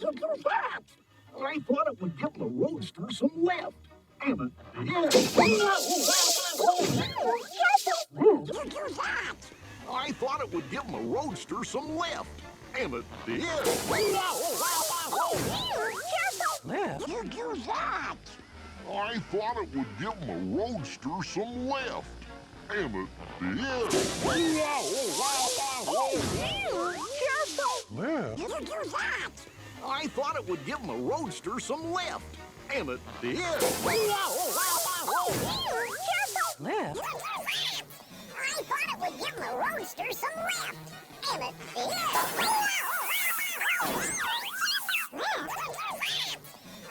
Look at that! I thought it would give the roadster some lift. And it did. Look at that! I thought it would give the roadster some lift. And it did. Lift? Look at that! I thought it would give the roadster some lift. And it did. Lift? Look at that! I thought it would give the roadster some lift. And it did. Lift? I thought it would give the roadster some lift. And it did.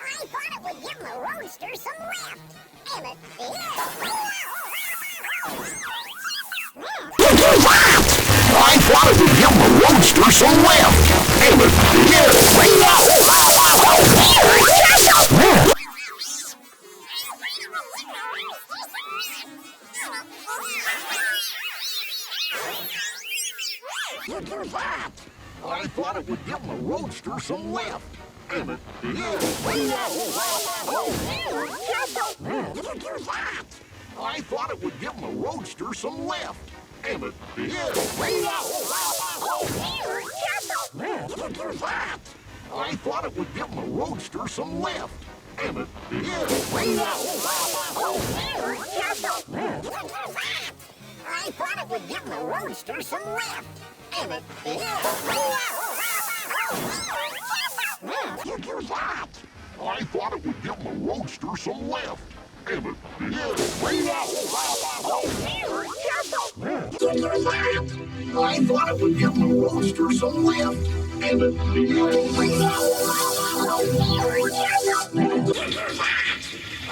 I thought it would give the roadster some lift. And it did. I thought it would give the roadster some lift. And it did. Look at that! I thought it would give the roadster some lift. And it did. Look at that! I thought it would give the roadster some lift. And it did. Look at that! I thought it would give the roadster some lift. And it did. I thought it would give the roadster some lift. And it did. Look at that! I thought it would give the roadster some lift. And it did. I thought it would give the roadster some lift. And it did.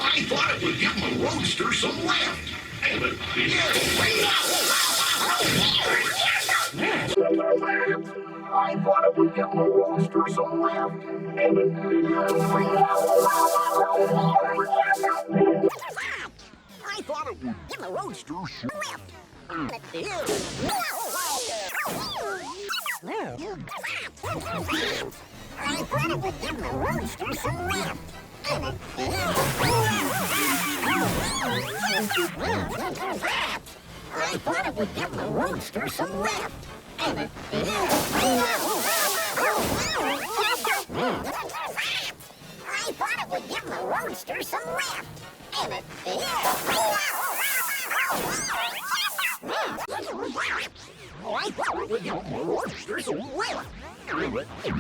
I thought it would give the roadster some lift. And it did. I thought it would give the roadster some lift. And it did. I thought it would give the roadster some lift. And it did. I thought it would give the roadster some lift. And it did. I thought it would give the roadster some lift. And it did. I thought it would give the roadster some lift. And it did. I thought it would give the roadster some lift. And it did.